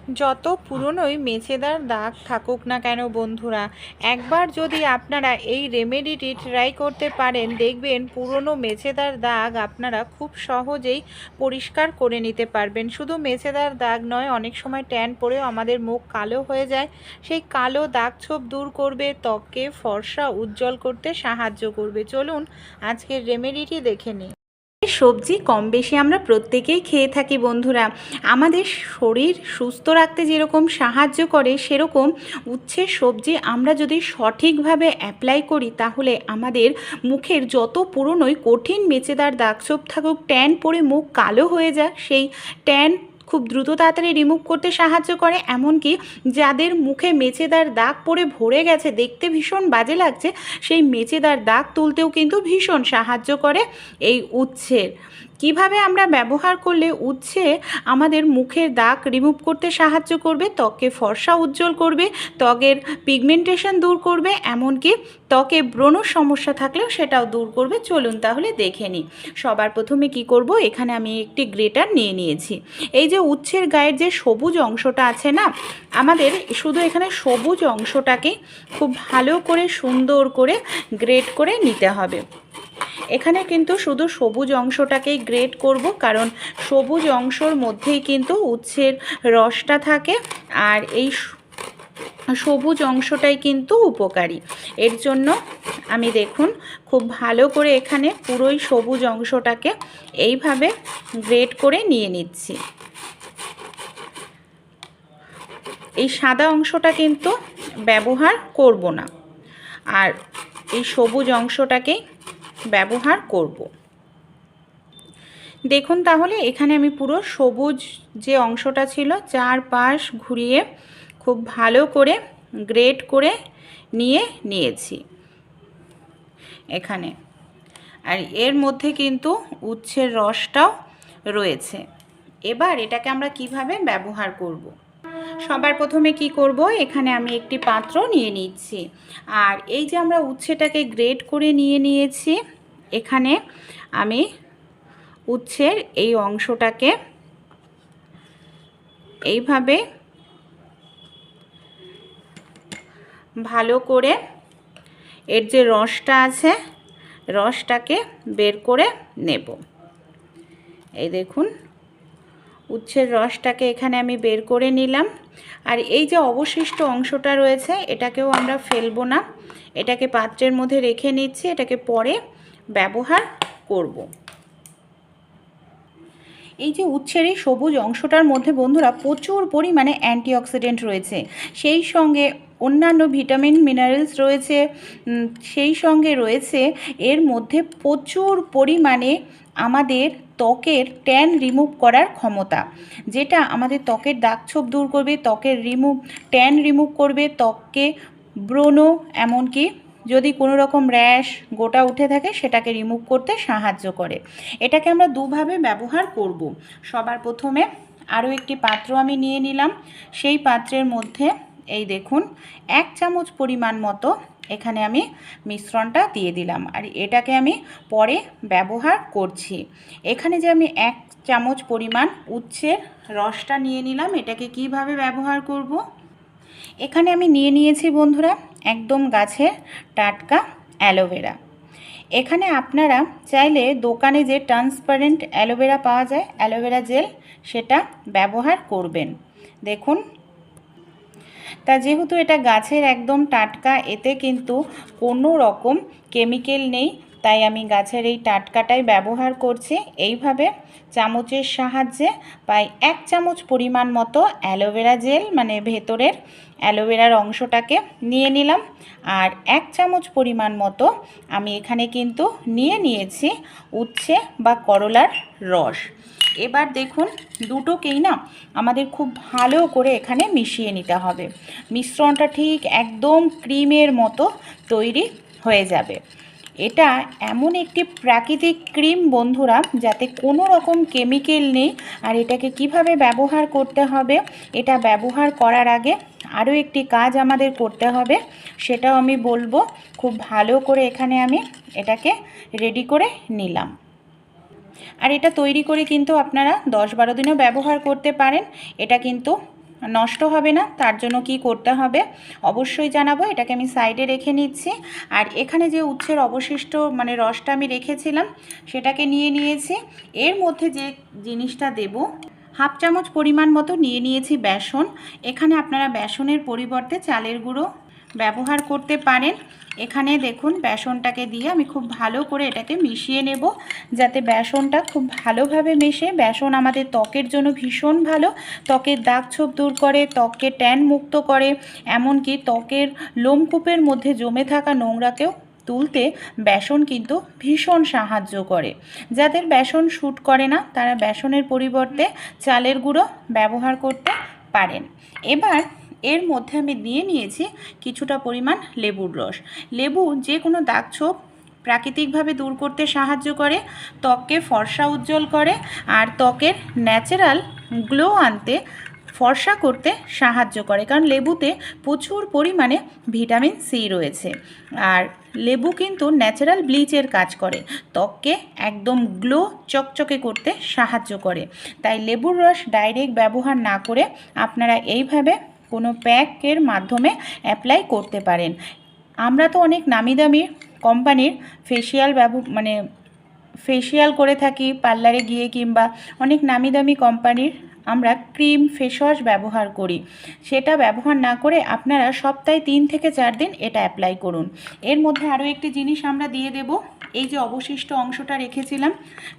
যত পুরনোই মেছেদার দাগ থাকুক না কেন বন্ধুরা, একবার যদি আপনারা এই রেমেডিটি ট্রাই করতে পারেন, দেখবেন পুরনো মেছেদার দাগ আপনারা খুব সহজেই পরিষ্কার করে নিতে পারবেন। শুধু মেছেদার দাগ নয়, অনেক সময় ট্যান পড়েও আমাদের মুখ কালো হয়ে যায়। সেই কালো দাগ ছোপ দূর করবে, ত্বককে ফর্সা উজ্জ্বল করতে সাহায্য করবে। চলুন আজকের রেমেডিটি দেখে নিই। সবজি কম বেশি আমরা প্রত্যেকেই খেয়ে থাকি বন্ধুরা। আমাদের শরীর সুস্থ রাখতে যেরকম সাহায্য করে, সেরকম উচ্ছের সবজি আমরা যদি সঠিকভাবে অ্যাপ্লাই করি, তাহলে আমাদের মুখের যত পুরনোই কঠিন মেচেদার দাগছোপ থাকুক, ট্যান পড়ে মুখ কালো হয়ে যায়, সেই ট্যান খুব দ্রুত তাড়াতাড়ি রিমুভ করতে সাহায্য করে। এমনকি যাদের মুখে মেচেদার দাগ পড়ে ভরে গেছে, দেখতে ভীষণ বাজে লাগছে, সেই মেচেদার দাগ তুলতেও কিন্তু ভীষণ সাহায্য করে এই উচ্ছের। কিভাবে আমরা ব্যবহার করলে উচ্ছে আমাদের মুখের দাগ রিমুভ করতে সাহায্য করবে, ত্বককে ফর্সা উজ্জ্বল করবে, ত্বকের পিগমেন্টেশন দূর করবে, এমনকি ত্বকে ব্রণ সমস্যা থাকলেও সেটাও দূর করবে। চলুন তাহলে দেখে নিই। সবার প্রথমে কি করব, এখানে আমি একটি গ্রেটার নিয়ে নিয়েছি। এই যে উচ্ছের গায়ের যে সবুজ অংশটা আছে না, আমাদের শুধু এখানে সবুজ অংশটাকে খুব ভালো করে সুন্দর করে গ্রেট করে নিতে হবে। এখানে কিন্তু শুধু সবুজ অংশটাকেই গ্রেট করব, কারণ সবুজ অংশর মধ্যেই কিন্তু উচ্ছের রসটা থাকে, আর এই সবুজ অংশটাই কিন্তু উপকারী। এর জন্য আমি দেখুন খুব ভালো করে এখানে পুরোই সবুজ অংশটাকে এইভাবে গ্রেট করে নিয়ে নিচ্ছি। এই সাদা অংশটা কিন্তু ব্যবহার করব না, আর এই সবুজ অংশটাকেই ব্যবহার করব। দেখুন তাহলে এখানে আমি পুরো সবুজ যে অংশটা ছিল চারপাশ ঘুরিয়ে খুব ভালো করে গ্রেট করে নিয়েছি এখানে। আর এর মধ্যে কিন্তু উচ্ছের রসটাও রয়েছে। এবার এটাকে আমরা কিভাবে ব্যবহার করব। সবার প্রথমে কি করব, এখানে আমি একটি পাত্র নিয়ে নিচ্ছি, আর এই যে আমরা উচ্ছেটাকে গ্রেট করে নিয়েছি, এখানে আমি উচ্ছের এই অংশটাকে এইভাবে ভালো করে এর যে রসটা আছে, রসটাকে বের করে নেব। এই দেখুন উচ্ছের রসটাকে এখানে আমি বের করে নিলাম। আর এই যে অবশিষ্ট অংশটা রয়েছে, এটাকেও আমরা ফেলবো না, এটাকে পাত্রের মধ্যে রেখে নিচ্ছি, এটাকে পরে ব্যবহার করব। এই যে উচ্ছের এই সবুজ অংশটার মধ্যে বন্ধুরা প্রচুর পরিমাণে অ্যান্টিঅক্সিডেন্ট রয়েছে, সেই সঙ্গে অন্যান্য ভিটামিন মিনারেলস রয়েছে, সেই সঙ্গে রয়েছে এর মধ্যে প্রচুর পরিমাণে আমাদের ত্বকের ট্যান রিমুভ করার ক্ষমতা, যেটা আমাদের ত্বকের দাগছোপ দূর করবে, ত্বকের ট্যান রিমুভ করবে, ত্বককে ব্রণ, এমনকি যদি কোনো রকম র্যাশ গোটা উঠে থাকে সেটাকে রিমুভ করতে সাহায্য করে। এটাকে আমরা দুভাবে ব্যবহার করব। সবার প্রথমে আরও একটি পাত্র আমি নিয়ে নিলাম, সেই পাত্রের মধ্যে এই দেখুন 1 চামচ পরিমাণ মতো এখানে আমি মিশ্রণটা দিয়ে দিলাম, আর এটাকে আমি পরে ব্যবহার করছি। এখানে যে আমি 1 চামচ পরিমাণ উচ্ছের রসটা নিয়ে নিলাম, এটাকে কিভাবে ব্যবহার করব। এখানে আমি নিয়েছি বন্ধুরা একদম গাছের টাটকা অ্যালোভেরা। এখানে আপনারা চাইলে দোকানে যে ট্রান্সপারেন্ট অ্যালোভেরা পাওয়া যায়, অ্যালোভেরা জেল, সেটা ব্যবহার করবেন। দেখুন, তা যেহেতু এটা গাছের একদম টাটকা, এতে কিন্তু কোনো রকম কেমিক্যাল নেই, তাই আমি গাছের এই টাটকাটাই ব্যবহার করছি। এইভাবে চামচের সাহায্যে প্রায় 1 চামচ পরিমাণ মতো অ্যালোভেরা জেল, মানে ভেতরের অ্যালোভেরার অংশটাকে নিয়ে নিলাম, আর 1 চামচ পরিমাণ মতো আমি এখানে কিন্তু নিয়েছি উচ্ছে বা করলার রস। এবার দেখুন দুটোকেই না আমাদের খুব ভালো করে এখানে মিশিয়ে নিতে হবে। মিশ্রণটা ঠিক একদম ক্রিমের মতো তৈরি হয়ে যাবে। এটা এমন একটি প্রাকৃতিক ক্রিম বন্ধুরা, যাতে কোনো রকম কেমিক্যাল নেই। আর এটাকে কিভাবে ব্যবহার করতে হবে, এটা ব্যবহার করার আগে আরও একটি কাজ আমাদের করতে হবে, সেটাও আমি বলবো। খুব ভালো করে এখানে আমি এটাকে রেডি করে নিলাম, আর এটা তৈরি করে কিন্তু আপনারা 10-12 দিনও ব্যবহার করতে পারেন। এটা কিন্তু নষ্ট হবে না। তার জন্য কি করতে হবে অবশ্যই জানাবো। এটাকে আমি সাইডে রেখে নিচ্ছি। আর এখানে যে উচ্ছের অবশিষ্ট মানে রসটা আমি রেখেছিলাম সেটাকে নিয়ে নিয়েছি। এর মধ্যে যে জিনিসটা দেব, হাফ চামচ পরিমাণ মতো নিয়ে নিয়েছি বেসন। এখানে আপনারা বেসনের পরিবর্তে চালের গুঁড়ো ব্যবহার করতে পারেন। এখানে দেখুন বেসনটাকে দিয়ে আমি খুব ভালো করে এটাকে মিশিয়ে নেব, যাতে বেসনটা খুব ভালোভাবে মেশে। বেসন আমাদের ত্বকের জন্য ভীষণ ভালো, ত্বকের দাগ ছোপ দূর করে, ত্বককে ট্যান মুক্ত করে, এমনকি ত্বকের লোমকূপের মধ্যে জমে থাকা নোংরাকেও তুলতে বেসন কিন্তু ভীষণ সাহায্য করে। যাদের বেসন শ্যুট করে না তারা বেসনের পরিবর্তে চালের গুঁড়ো ব্যবহার করতে পারেন। এবার এর মধ্যে আমি দিয়ে নিয়েছি কিছুটা পরিমাণ লেবুর রস। লেবু যে কোনো দাগ ছোপ প্রাকৃতিকভাবে দূর করতে সাহায্য করে, ত্বককে ফর্সা উজ্জ্বল করে, আর ত্বকের ন্যাচারাল গ্লো আনতে, ফর্সা করতে সাহায্য করে। কারণ লেবুতে প্রচুর পরিমাণে ভিটামিন সি রয়েছে, আর লেবু কিন্তু ন্যাচারাল ব্লিচের কাজ করে, ত্বককে একদম গ্লো চকচকে করতে সাহায্য করে। তাই লেবুর রস ডাইরেক্ট ব্যবহার না করে আপনারা এইভাবে কোনো প্যাকের মাধ্যমে অ্যাপ্লাই করতে পারেন। আমরা তো অনেক নামি দামি কোম্পানির ফেসিয়াল করে থাকি পার্লারে গিয়ে, কিংবা অনেক নামি দামি কোম্পানির আমরা ক্রিম ফেস ওয়াশ ব্যবহার করি। সেটা ব্যবহার না করে আপনারা সপ্তাহে 3 থেকে 4 দিন এটা অ্যাপ্লাই করুন। এর মধ্যে আরও একটি জিনিস আমরা দিয়ে দেব, এই যে অবশিষ্ট অংশটা রেখেছিলাম,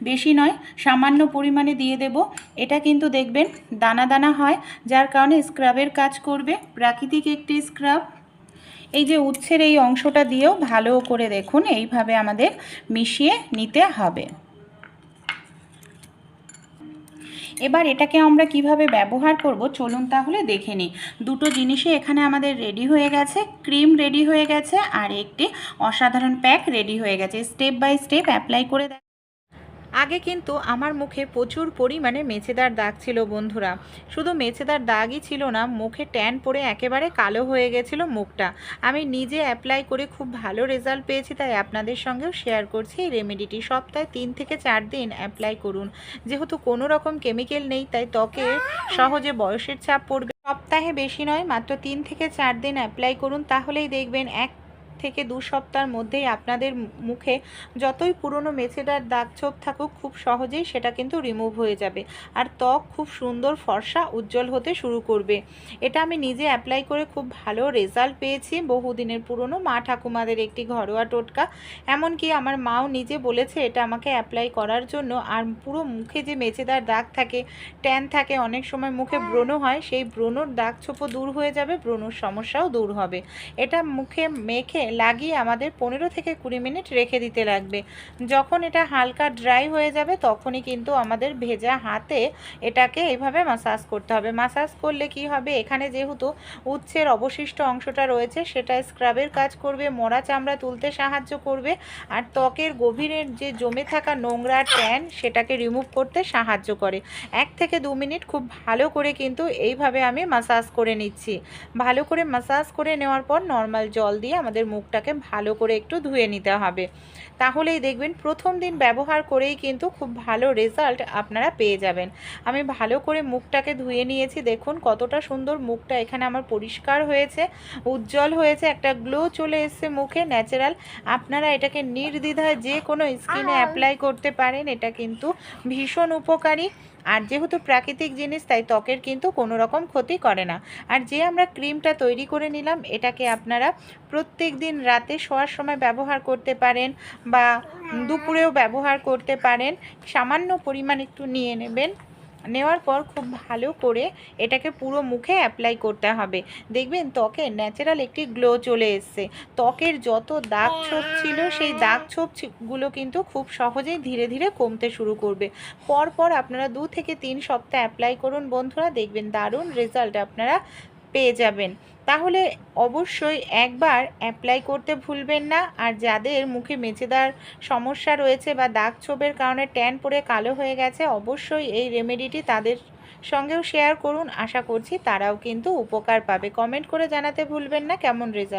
বেশি নয় সামান্য পরিমাণে দিয়ে দেব। এটা কিন্তু দেখবেন দানা দানা হয়, যার কারণে স্ক্রাবের কাজ করবে, প্রাকৃতিক একটি স্ক্রাব। এই যে উচ্ছের এই অংশটা দিয়েও ভালো করে দেখুন এইভাবে আমাদের মিশিয়ে নিতে হবে। এবার এটাকে আমরা কিভাবে ব্যবহার করব চলুন তাহলে দেখে নিই। দুটো জিনিসই এখানে আমাদের রেডি হয়ে গেছে, ক্রিম রেডি হয়ে গেছে আর একটি অসাধারণ প্যাক রেডি হয়ে গেছে। স্টেপ বাই স্টেপ অ্যাপ্লাই করে আগে কিন্তু আমার মুখে প্রচুর পরিমাণে মেছেদার দাগ ছিল বন্ধুরা। শুধু মেছেদার দাগই ছিল না, মুখে ট্যান পড়ে একেবারে কালো হয়ে গেছিলো মুখটা। আমি নিজে অ্যাপ্লাই করে খুব ভালো রেজাল্ট পেয়েছি, তাই আপনাদের সঙ্গেও শেয়ার করছি এই রেমেডিটি। সপ্তাহে 3 থেকে 4 দিন অ্যাপ্লাই করুন। যেহেতু কোনো রকম কেমিক্যাল নেই তাই ত্বকে সহজে বয়সের ছাপ পড়বে। সপ্তাহে বেশি নয়, মাত্র 3 থেকে 4 দিন অ্যাপ্লাই করুন, তাহলেই দেখবেন 1 থেকে 2 সপ্তাহের মধ্যেই আপনাদের মুখে যতই পুরনো মেছেদার দাগ ছোপ থাকুক খুব সহজেই সেটা কিন্তু রিমুভ হয়ে যাবে, আর ত্বক খুব সুন্দর ফর্সা উজ্জ্বল হতে শুরু করবে। এটা আমি নিজে অ্যাপ্লাই করে খুব ভালো রেজাল্ট পেয়েছি। বহুদিনের পুরনো মা ঠাকুমাদের একটি ঘরোয়া টোটকা, এমনকি আমার মাও নিজে বলেছে এটা আমাকে অ্যাপ্লাই করার জন্য। আর পুরো মুখে যে মেছেদার দাগ থাকে, ট্যান থাকে, অনেক সময় মুখে ব্রণ হয়, সেই ব্রণর দাগ ছোপও দূর হয়ে যাবে, ব্রণর সমস্যাও দূর হবে। এটা মুখে মেখে লাগিয়ে আমাদের 15 থেকে 20 মিনিট রেখে দিতে লাগবে। যখন এটা হালকা ড্রাই হয়ে যাবে তখনই কিন্তু আমাদের ভেজা হাতে এটাকে এইভাবে মাসাজ করতে হবে। মাসাজ করলে কি হবে, এখানে যেহেতু উচ্ছের অবশিষ্ট অংশটা রয়েছে সেটা স্ক্রাবের কাজ করবে, মরা চামড়া তুলতে সাহায্য করবে, আর ত্বকের গভীরের যে জমে থাকা নোংরা ট্যান সেটাকে রিমুভ করতে সাহায্য করে। 1 থেকে 2 মিনিট খুব ভালো করে কিন্তু এইভাবে আমি মাসাজ করে নিচ্ছি। ভালো করে মাসাজ করে নেওয়ার পর নর্মাল জল দিয়ে আমাদের মুখটাকে ভালো করে একটু ধুয়ে নিতে হবে। তাহলেই দেখবেন প্রথম দিন ব্যবহার করেই কিন্তু খুব ভালো রেজাল্ট আপনারা পেয়ে যাবেন। আমি ভালো করে মুখটাকে ধুয়ে নিয়েছি, দেখুন কতটা সুন্দর মুখটা এখানে আমার পরিষ্কার হয়েছে, উজ্জ্বল হয়েছে, একটা গ্লো চলে এসেছে মুখে ন্যাচারাল। আপনারা এটাকে নির্দ্বিধায় যে কোনো স্কিনে অ্যাপ্লাই করতে পারেন, এটা কিন্তু ভীষণ উপকারী। আর যেহেতু প্রাকৃতিক জিনিস তাই ত্বকের কিন্তু কোনো রকম ক্ষতি করে না। আর যে আমরা ক্রিমটা তৈরি করে নিলাম এটাকে আপনারা প্রত্যেক দিন রাতে শোয়ার সময় ব্যবহার করতে পারেন, বা দুপুরেও ব্যবহার করতে পারেন। সামান্য পরিমাণ একটু নিয়ে নেবেন, নেওয়ার পর খুব ভালো করে এটাকে পুরো মুখে অ্যাপ্লাই করতে হবে। দেখবেন ত্বকে ন্যাচারাল একটি গ্লো চলে এসছে। ত্বকের যত দাগ ছোপ ছিল সেই দাগ ছোপগুলো কিন্তু খুব সহজেই ধীরে ধীরে কমতে শুরু করবে। পরপর আপনারা 2 থেকে 3 সপ্তাহ অ্যাপ্লাই করুন বন্ধুরা, দেখবেন দারুণ রেজাল্ট আপনারা পেয়ে যাবেন। তাহলে অবশ্যই একবার অ্যাপ্লাই করতে ভুলবেন না। আর যাদের মুখে মেছেদার সমস্যা রয়েছে বা দাগ ছোপের কারণে ট্যান পড়ে কালো হয়ে গেছে, অবশ্যই এই রেমেডিটি তাদের সঙ্গেও শেয়ার করুন। আশা করছি তারাও কিন্তু উপকার পাবে। কমেন্ট করে জানাতে ভুলবেন না কেমন রেজাল্ট।